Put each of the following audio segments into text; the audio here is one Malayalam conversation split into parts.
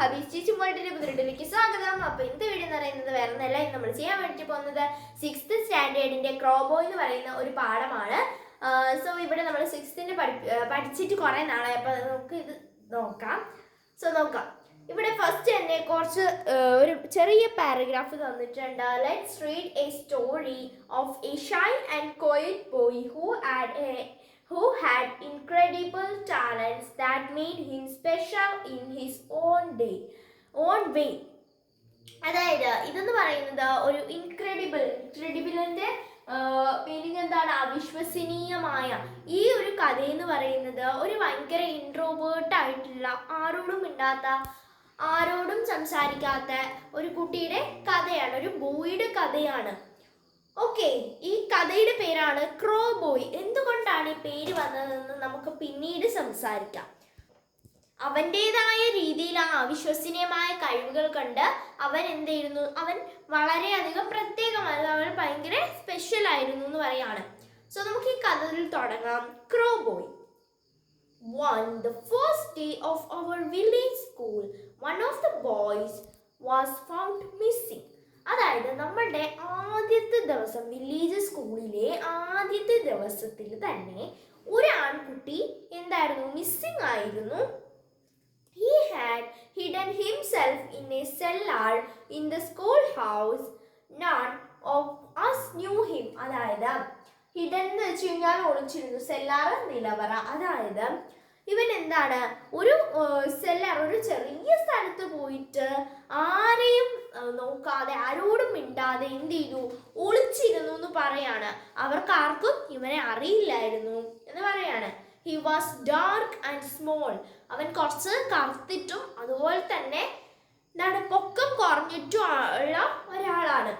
ഹബീസ് ചുമ്മാട്ടിന്റെ പുതിയതിലേക്ക് സ്വാഗതം. അപ്പൊ ഇന്നത്തെ വീഡിയോ എന്ന് പറയുന്നത് വേറെ ഒന്നല്ല, നമ്മൾ ചെയ്യാൻ വേണ്ടി പോകുന്നത് 6th സ്റ്റാൻഡേർഡിന്റെ ക്രോബോയ് എന്ന് പറയുന്ന ഒരു പാഠമാണ്. സോ ഇവിടെ നമ്മൾ 6th പഠിച്ചിട്ട് കുറെ നാളായി. അപ്പൊ നമുക്ക് ഇത് നോക്കാം. നോക്കാം. ഇവിടെ ഫസ്റ്റ് തന്നെ കുറച്ച് ഒരു ചെറിയ പാരഗ്രാഫ് തന്നിട്ടുണ്ട്. Let's read A story of A shy and quiet boy who had incredible talents that made him special in his own way. അതായത് ഇതെന്ന് പറയുന്നത് ഒരു ഇൻക്രെഡിബിളിന്റെ മീനിങ് എന്താണ്? അവിശ്വസനീയമായ. ഈ ഒരു കഥയെന്ന് പറയുന്നത് ഒരു ഭയങ്കര ഇൻട്രോവേർട്ട് ആയിട്ടുള്ള, ആരോടും മിണ്ടാത്ത, ആരോടും സംസാരിക്കാത്ത ഒരു കുട്ടിയുടെ കഥയാണ്, ഒരു ബോയുടെ കഥയാണ്. ഓക്കെ, ഈ കഥയുടെ പേരാണ് ക്രോബോയ്. എന്തുകൊണ്ടാണ് ഈ പേര് വന്നതെന്ന് നമുക്ക് പിന്നീട് സംസാരിക്കാം. അവൻ്റെതായ രീതിയിൽ ആ അവിശ്വസനീയമായ കഴിവുകൾ കണ്ട് അവൻ എന്തായിരുന്നു? അവൻ വളരെയധികം പ്രത്യേകമായിരുന്നു, അവൻ ഭയങ്കര സ്പെഷ്യൽ ആയിരുന്നു എന്ന് പറയാണ്. നമുക്ക് ഈ കഥയിൽ തുടങ്ങാം. ക്രോബോയ്. On the first day of our village school, one of the boys was found missing. അതായത് നമ്മളുടെ ആദ്യത്തെ ദിവസം, വില്ലേജ് സ്കൂളിലെ ആദ്യത്തെ ദിവസത്തിൽ തന്നെ ഒരു ആൺകുട്ടി എന്തായിരുന്നു? മിസ്സിംഗ് ആയിരുന്നു. He had hidden himself in a cellar in the schoolhouse. None of us knew him. അതായത് ഹിഡൻ എന്ന് വെച്ച് കഴിഞ്ഞാൽ ഒളിച്ചിരുന്നു, സെല്ലാർ നിലവറ. അതായത് ഇവൻ എന്താണ്? ഒരു സെല്ലർ, ഒരു ചെറിയ സ്ഥലത്ത് പോയിട്ട് ആരെയും നോക്കാതെ, ആരോടും മിണ്ടാതെ എന്ത് ചെയ്തു? ഒളിച്ചിരുന്നു എന്ന് പറയാണ്. അവർക്കാർക്കും ഇവനെ അറിയില്ലായിരുന്നു എന്ന് പറയാണ്. He was dark and small. അവൻ കുറച്ച് കറുത്തിട്ടും അതുപോലെ തന്നെ പൊക്കം കുറഞ്ഞിട്ടും ഉള്ള ഒരാളാണ്.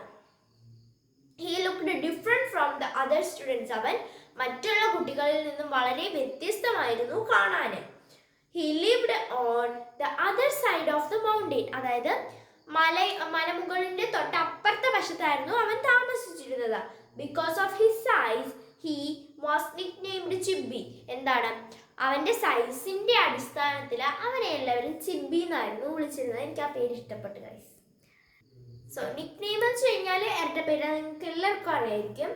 He looked different from the other students. അവൻ മറ്റുള്ള കുട്ടികളിൽ നിന്നും വളരെ വ്യത്യസ്തമായിരുന്നു കാണാൻ. He lived on the other side of the mountain. അതായത് മലമുകളിന്റെ തൊട്ടപ്പുറത്തെ വശത്തായിരുന്നു അവൻ താമസിച്ചിരുന്നത്. Because of his size he was nicknamed Chibi. എന്താണ്? അവന്റെ സൈസിന്റെ അടിസ്ഥാനത്തിൽ അവനെ എല്ലാവരും ചിബി എന്നായിരുന്നു വിളിച്ചിരുന്നത്. എനിക്ക് ആ പേര് ഇഷ്ടപ്പെട്ടു ഗൈസ്. നിക്നെയിം എന്ന് വെച്ച് കഴിഞ്ഞാൽ ഇരട്ട പേര്, നിങ്ങൾക്ക് എല്ലാവർക്കും അറിയായിരിക്കും.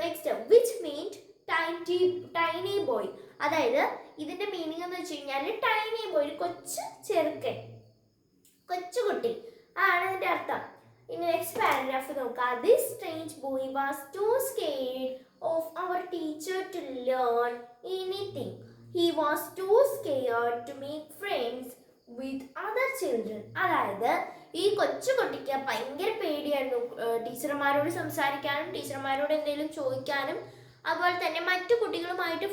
Next, which മീൻഡ് tiny boy. അതായത് ഇതിന്റെ മീനിങ് എന്ന് വെച്ച് കഴിഞ്ഞാൽ ടൈനി ബോയ്, കൊച്ചു ചെറുക്കൻ, കൊച്ചുകുട്ടി ആണ് ഇതിന്റെ അർത്ഥം. ഇനി നെക്സ്റ്റ് പാരഗ്രാഫ് നോക്കാം. This strange boy was too scared of our teacher to learn anything. He was too scared to make friends with other children. അതായത് ഈ കൊച്ചുകുട്ടിക്ക് ഭയങ്കര പേടിയായിരുന്നു ടീച്ചർമാരോട് സംസാരിക്കാനും, ടീച്ചർമാരോട് എന്തെങ്കിലും ചോദിക്കാനും, അതുപോലെ തന്നെ മറ്റു കുട്ടികളുമായിട്ട്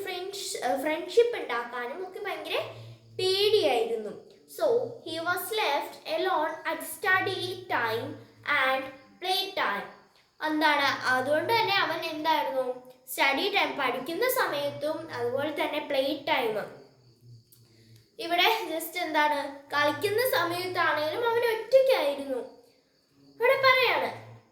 ഫ്രണ്ട്ഷിപ്പ് ഉണ്ടാക്കാനും ഒക്കെ ഭയങ്കര പേടിയായിരുന്നു. So he was left alone at study time and play time. എന്താണ്? അതുകൊണ്ട് തന്നെ അവൻ എന്തായിരുന്നു? സ്റ്റഡി ടൈം, പഠിക്കുന്ന സമയത്തും അതുപോലെ തന്നെ പ്ലേ ടൈം, ഇവിടെ ജസ്റ്റ് എന്താണ്, കളിക്കുന്ന സമയത്താണെങ്കിലും അവൻ ഒറ്റയ്ക്കായിരുന്നു. ഇവിടെ പറയാണ്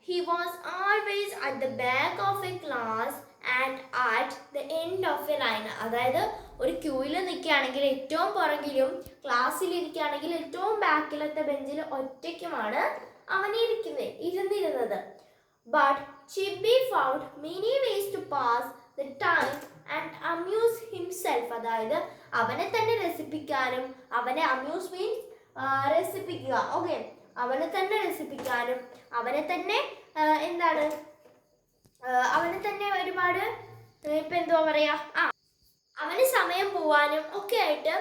he was always at the back of a class and at the end of a line. അതായത് ഒരു ക്യൂവിൽ നിൽക്കുകയാണെങ്കിൽ ഏറ്റവും പുറകിലും, ക്ലാസ്സിൽ ഇരിക്കുകയാണെങ്കിൽ ഏറ്റവും ബാക്കിലത്തെ ബെഞ്ചിൽ ഒറ്റയ്ക്കുമാണ് അവൻ ഇരുന്നിരുന്നത്. But Chibi found many ways to pass the time and amuse himself. അതായത് അവനെ തന്നെ രസിപ്പിക്കാനും, അവനെ അമ്യൂസ് മീൻസ് രസിപ്പിക്കുക. ഓക്കെ, അവനെ തന്നെ രസിപ്പിക്കാനും, അവനെ തന്നെ എന്താണ്, അവനെ തന്നെ ഒരുപാട് ഇപ്പൊ എന്തുവാ പറയാ, അവന് സമയം പോവാനും ഒക്കെ ആയിട്ട്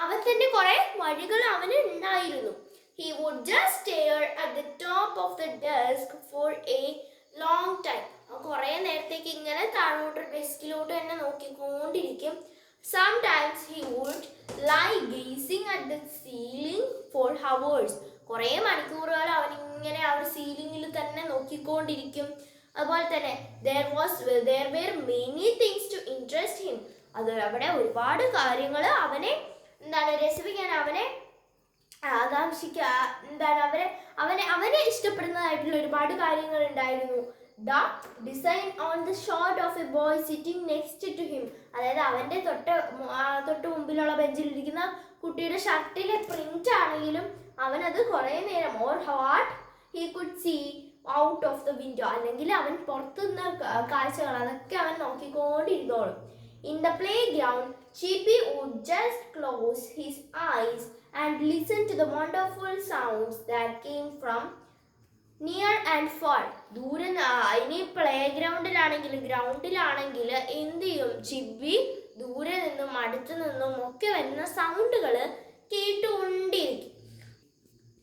അവൻ തന്നെ കുറെ വഴികൾ അവന് ഉണ്ടായിരുന്നു. He would just stare at the top of the desk for a long time. കുറെ നേരത്തേക്ക് ഇങ്ങനെ താഴോട്ട് ഡെസ്കിലോട്ട് തന്നെ നോക്കിക്കൊണ്ടിരിക്കും. Sometimes he would lie gazing at the ceiling for hours. കുറെ മണിക്കൂറുകൾ അവൻ ഇങ്ങനെ ആ ഒരു സീലിംഗിൽ തന്നെ നോക്കിക്കൊണ്ടിരിക്കും. അതുപോലെ തന്നെ there were many things to interest him. അത് അവിടെ ഒരുപാട് കാര്യങ്ങൾ അവനെ എന്താണ് രസിപ്പിക്കാൻ, അവനെ ആകാംക്ഷിക്കുക, എന്താണ് അവനെ ഇഷ്ടപ്പെടുന്നതായിട്ടുള്ള ഒരുപാട് കാര്യങ്ങൾ ഉണ്ടായിരുന്നു. The design on the shot of a boy sitting next to him. അതായത് അവന്റെ തൊട്ട് മുമ്പിലുള്ള ബെഞ്ചിലിരിക്കുന്ന കുട്ടിയുടെ ഷർട്ടിലെ പ്രിന്റ് ആണെങ്കിലും അവനത് കുറേ നേരം or what he could see out of the window, അല്ലെങ്കിൽ അവൻ പുറത്തുനിന്ന കാഴ്ചകൾ അതൊക്കെ അവൻ നോക്കിക്കൊണ്ടിരുന്നോളും. In the playground Chibi would just close his eyes and listen to the wonderful sounds that came from near and far. ദൂരെ ഇനി പ്ലേ ഗ്രൗണ്ടിലാണെങ്കിൽ എന്ത് ചെയ്യും? ചിബി ദൂരെ നിന്നും അടുത്തു നിന്നും ഒക്കെ വരുന്ന സൗണ്ടുകൾ കേട്ടുകൊണ്ടിരിക്കും.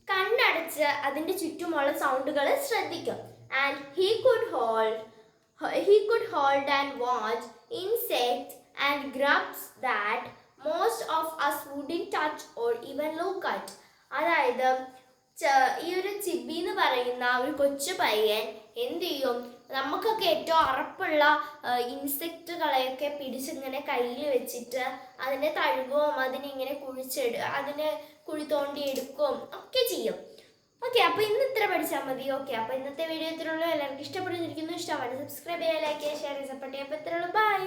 കണ്ണടച്ച് അതിൻ്റെ ചുറ്റുമുള്ള സൗണ്ടുകൾ ശ്രദ്ധിക്കും. And he could hold and watch insects and grubs that most of us wouldn't touch or even look at. അതായത് ഈ ഒരു ചിബി എന്ന് പറയുന്ന ഒരു കൊച്ചു പയ്യൻ എന്ത് ചെയ്യും? നമുക്കൊക്കെ ഏറ്റവും അറപ്പുള്ള ഇൻസെക്റ്റുകളെയൊക്കെ പിടിച്ചിങ്ങനെ കയ്യിൽ വെച്ചിട്ട് അതിനെ തഴുകുകയും അതിനെ കുഴി തോണ്ടി എടുക്കുകയും ഒക്കെ ചെയ്യും. ഓക്കെ, അപ്പോൾ ഇന്ന് ഇത്ര പഠിച്ചാൽ മതി. ഓക്കെ, അപ്പോൾ ഇന്നത്തെ വീഡിയോ ഇത്രയുള്ളൂ. എല്ലാവർക്കും ഇഷ്ടപ്പെട്ടിരിക്കുന്നു. ഇഷ്ടമാണ് സബ്സ്ക്രൈബ് ചെയ്യുക, ലൈക്ക് ചെയ്യുക, ഷെയർ ചെയ്യുക, സപ്പോർട്ട് ചെയ്യുക. അപ്പോൾ ഇത്രയുള്ളൂ. ബൈ.